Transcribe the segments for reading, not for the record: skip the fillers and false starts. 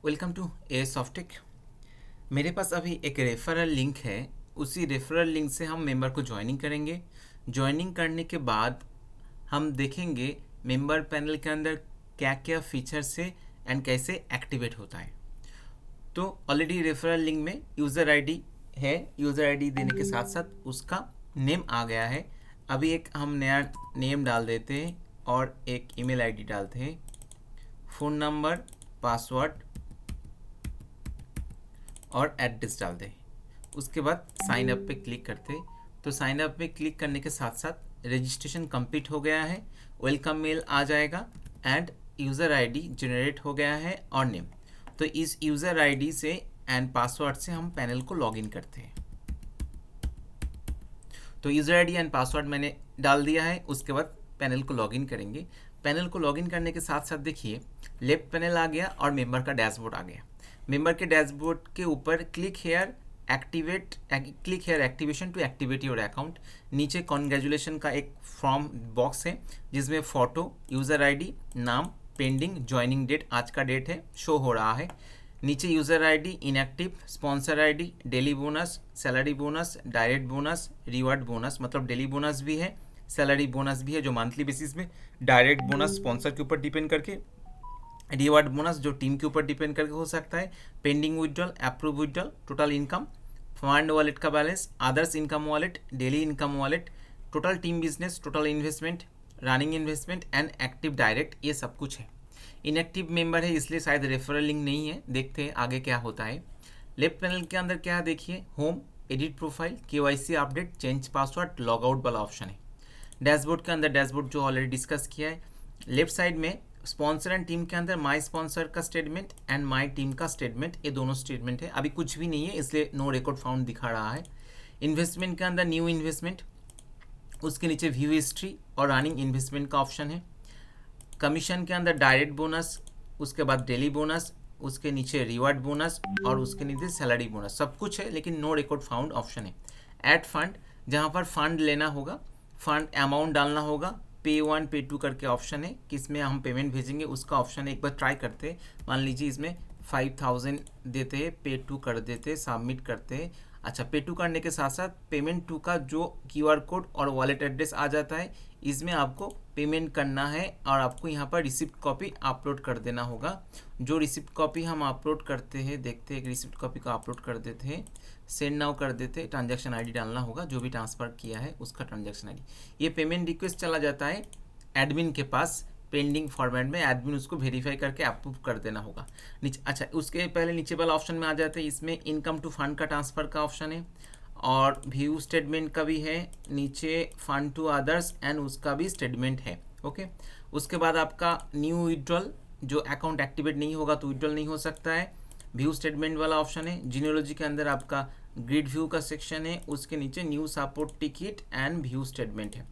Welcome to ए सॉफ्टिक। मेरे पास अभी एक रेफरल लिंक है। उसी रेफरल लिंक से हम मेंबर को ज्वाइनिंग करेंगे। ज्वाइनिंग करने के बाद हम देखेंगे मेंबर पैनल के अंदर क्या क्या फीचर्स है एंड कैसे एक्टिवेट होता है। तो ऑलरेडी रेफरल लिंक में यूज़र आईडी है। यूज़र आईडी देने के साथ साथ उसका नेम आ गया है। अभी एक हम नया नेम डाल देते हैं और एक ईमेल आईडी डालते हैं, फ़ोन नंबर, पासवर्ड और एड्रेस डाल दें। उसके बाद साइन अप पे क्लिक करते। तो साइन अप पे क्लिक करने के साथ साथ रजिस्ट्रेशन कंप्लीट हो गया है, वेलकम मेल आ जाएगा एंड यूज़र आईडी जनरेट हो गया है और नेम। तो इस यूज़र आईडी से एंड पासवर्ड से हम पैनल को लॉगिन करते हैं। तो यूज़र आईडी एंड पासवर्ड मैंने डाल दिया है। उसके बाद पैनल को लॉगिन करेंगे। पैनल को लॉगिन करने के साथ साथ देखिए लेफ्ट पैनल आ गया और मेंबर का डैशबोर्ड आ गया। मेंबर के डैशबोर्ड के ऊपर click here activation to activate your account. नीचे कॉन्ग्रेचुलेशन का एक फॉर्म बॉक्स है जिसमें फ़ोटो, यूज़र आईडी, नाम, पेंडिंग, ज्वाइनिंग डेट, आज का डेट है, शो हो रहा है। नीचे user ID, inactive, sponsor ID, daily bonus, salary bonus, direct bonus, reward bonus, मतलब डेली बोनस भी है, सैलरी बोनस भी है जो मंथली बेसिस में, डायरेक्ट बोनस स्पॉन्सर के ऊपर डिपेंड करके, रिवार्ड बोनस जो टीम के ऊपर डिपेंड करके हो सकता है, pending withdrawal, approve withdrawal, total income, fund wallet का balance, others income wallet, daily income wallet, total team business, total investment, running investment and active direct, ये सब कुछ है। इनएक्टिव मेंबर है इसलिए शायद रेफरल लिंक नहीं है। देखते हैं आगे क्या होता है। लेफ्ट पैनल के अंदर क्या है देखिए, home, edit profile, KYC update, change password, log out वाला ऑप्शन है। डैशबोर्ड के अंदर डैशबोर्ड जो ऑलरेडी डिस्कस किया है। लेफ्ट साइड में स्पॉन्सर एंड टीम के अंदर माई स्पॉन्सर का स्टेटमेंट एंड माई टीम का स्टेटमेंट, ये दोनों स्टेटमेंट है। अभी कुछ भी नहीं है इसलिए नो रिकॉर्ड फाउंड दिखा रहा है। इन्वेस्टमेंट के अंदर न्यू इन्वेस्टमेंट, उसके नीचे व्यू हिस्ट्री और रनिंग इन्वेस्टमेंट का ऑप्शन है। कमीशन के अंदर डायरेक्ट बोनस, उसके बाद डेली बोनस, उसके नीचे रिवार्ड बोनस और उसके नीचे सैलरी बोनस, सब कुछ है लेकिन नो रिकॉर्ड फाउंड ऑप्शन है। ऐड फंड, जहाँ पर फंड लेना होगा, फंड अमाउंट डालना होगा, पे 1 पे 2 करके ऑप्शन है, किसमें हम पेमेंट भेजेंगे उसका ऑप्शन है। एक बार ट्राई करते हैं। मान लीजिए इसमें 5000 देते हैं, पे 2 कर देते, सबमिट करते हैं। अच्छा, पे 2 करने के साथ साथ पेमेंट 2 का जो क्यूआर कोड और वॉलेट एड्रेस आ जाता है, इसमें आपको पेमेंट करना है और आपको यहाँ पर रिसिप्ट कॉपी अपलोड कर देना होगा। जो रिसिप्ट कॉपी हम अपलोड करते हैं, देखते हैं, एक रिसिप्ट कॉपी को अपलोड कर देते हैं, सेंड नाउ कर देते, ट्रांजैक्शन आईडी डालना होगा जो भी ट्रांसफ़र किया है उसका ट्रांजैक्शन आईडी। ये पेमेंट रिक्वेस्ट चला जाता है एडमिन के पास पेंडिंग फॉर्मेट में, एडमिन उसको वेरीफाई करके अप्रूव कर देना होगा। नीचे, अच्छा, उसके पहले नीचे वाला ऑप्शन में आ जाते हैं। इसमें इनकम टू फंड का ट्रांसफ़र का ऑप्शन है और व्यू स्टेटमेंट का भी है। नीचे फंड टू अदर्स एंड उसका भी स्टेटमेंट है। ओके, उसके बाद आपका न्यू विड्रॉल, जो अकाउंट एक्टिवेट नहीं होगा तो विड्रॉल नहीं हो सकता है, व्यू स्टेटमेंट वाला ऑप्शन है। जीनियोलॉजी के अंदर आपका ग्रिड व्यू का सेक्शन है, उसके नीचे new support ticket and view statement है।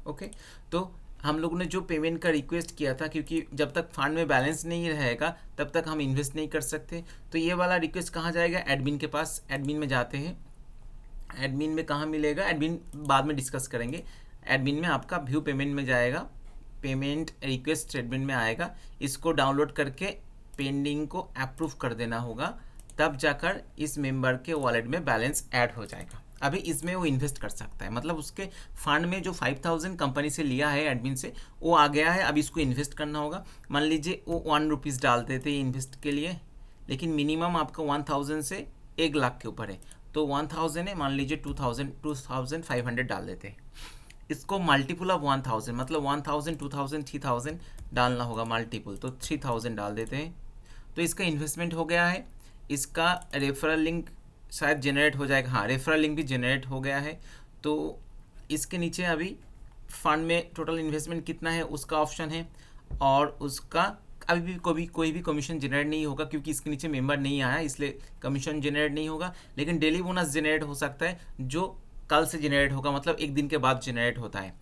ओके, तो हम लोगों ने जो पेमेंट का रिक्वेस्ट किया था, क्योंकि जब तक फंड में बैलेंस नहीं रहेगा तब तक हम इन्वेस्ट नहीं कर सकते, तो ये वाला रिक्वेस्ट कहाँ जाएगा, एडमिन के पास। एडमिन में जाते हैं। एडमिन में कहाँ मिलेगा, एडमिन बाद में डिस्कस करेंगे। एडमिन में आपका व्यू पेमेंट में जाएगा, पेमेंट रिक्वेस्ट स्टेटमेंट में आएगा। इसको डाउनलोड करके पेंडिंग को अप्रूव कर देना होगा, तब जाकर इस मेंबर के वॉलेट में बैलेंस ऐड हो जाएगा। अभी इसमें वो इन्वेस्ट कर सकता है, मतलब उसके फंड में जो 5000 कंपनी से लिया है एडमिन से, वो आ गया है। अब इसको इन्वेस्ट करना होगा। मान लीजिए वो 1 रुपीज़ डालते थे इन्वेस्ट के लिए, लेकिन मिनिमम आपका 1000 से 1 लाख के ऊपर है, तो 1000 है, मान लीजिए 2500 डाल देते हैं। इसको मल्टीपल ऑफ 1000, मतलब 1000, 2000, 3000 डालना होगा मल्टीपल, तो 3000 डाल देते हैं। तो इसका इन्वेस्टमेंट हो गया है। इसका रेफरल लिंक शायद जनरेट हो जाएगा। हाँ, रेफरल लिंक भी जनरेट हो गया है। तो इसके नीचे अभी फंड में टोटल इन्वेस्टमेंट कितना है उसका ऑप्शन है और उसका अभी भी कोई भी कमीशन जनरेट नहीं होगा, क्योंकि इसके नीचे मेंबर नहीं आया इसलिए कमीशन जनरेट नहीं होगा। लेकिन डेली बोनस जनरेट हो सकता है, जो कल से जनरेट होगा, मतलब एक दिन के बाद जनरेट होता है।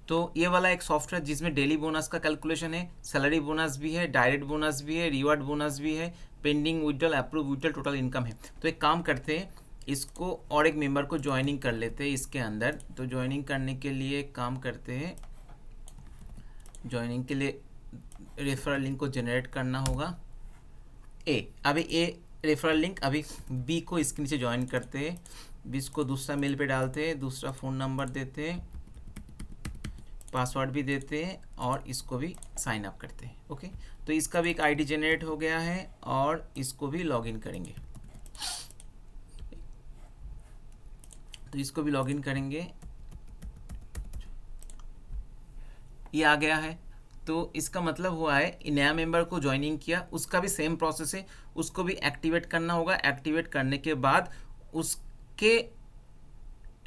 तो ये वाला एक सॉफ्टवेयर जिसमें डेली बोनस का कैलकुलेशन है, सैलरी बोनस भी है, डायरेक्ट बोनस भी है, रिवार्ड बोनस भी है, pending withdrawal, approve withdrawal, total income है। तो एक काम करते हैं, इसको और एक मेंबर को ज्वाइनिंग कर लेते हैं इसके अंदर। तो ज्वाइनिंग करने के लिए एक काम करते हैं, ज्वाइनिंग के लिए रेफरल लिंक को जनरेट करना होगा। ए, अभी ए रेफरल लिंक, अभी बी को इसके नीचे ज्वाइन करते हैं, इसको दूसरा मेल पे डालते हैं, दूसरा फ़ोन नंबर देते हैं, पासवर्ड भी देते हैं और इसको भी साइन अप करते हैं। ओके, तो इसका भी एक आईडी जनरेट हो गया है और इसको भी लॉगिन करेंगे। तो इसको भी लॉगिन करेंगे, ये आ गया है। तो इसका मतलब हुआ है नया मेंबर को ज्वाइनिंग किया, उसका भी सेम प्रोसेस है, उसको भी एक्टिवेट करना होगा। एक्टिवेट करने के बाद उसके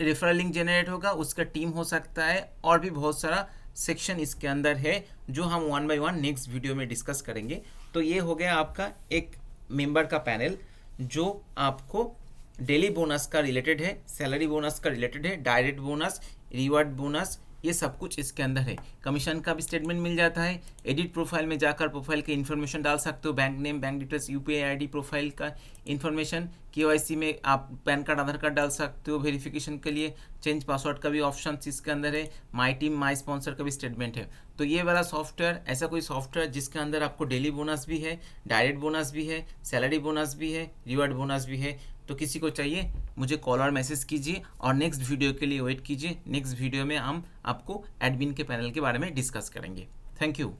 रेफरल लिंक जनरेट होगा, उसका टीम हो सकता है और भी बहुत सारा सेक्शन इसके अंदर है जो हम one by one next video में डिस्कस करेंगे। तो ये हो गया आपका एक मेंबर का पैनल जो आपको डेली बोनस का रिलेटेड है, सैलरी बोनस का रिलेटेड है, डायरेक्ट बोनस, रिवार्ड बोनस, ये सब कुछ इसके अंदर है। कमीशन का भी स्टेटमेंट मिल जाता है। एडिट प्रोफाइल में जाकर प्रोफाइल के इन्फॉर्मेशन डाल सकते हो, bank name, bank details, UPI ID, profile का इन्फॉर्मेशन, केवाईसी में आप पैन कार्ड, आधार कार्ड डाल सकते हो वेरिफिकेशन के लिए। चेंज पासवर्ड का भी ऑप्शन इसके अंदर है। माई टीम, माई स्पॉन्सर का भी स्टेटमेंट है। तो ये वाला सॉफ्टवेयर, ऐसा कोई सॉफ्टवेयर जिसके अंदर आपको डेली बोनस भी है, डायरेक्ट बोनस भी है, सैलरी बोनस भी है, रिवार्ड बोनस भी है। तो किसी को चाहिए मुझे कॉल और मैसेज कीजिए और नेक्स्ट वीडियो के लिए वेट कीजिए। नेक्स्ट वीडियो में हम आपको एडमिन के पैनल के बारे में डिस्कस करेंगे। Thank you.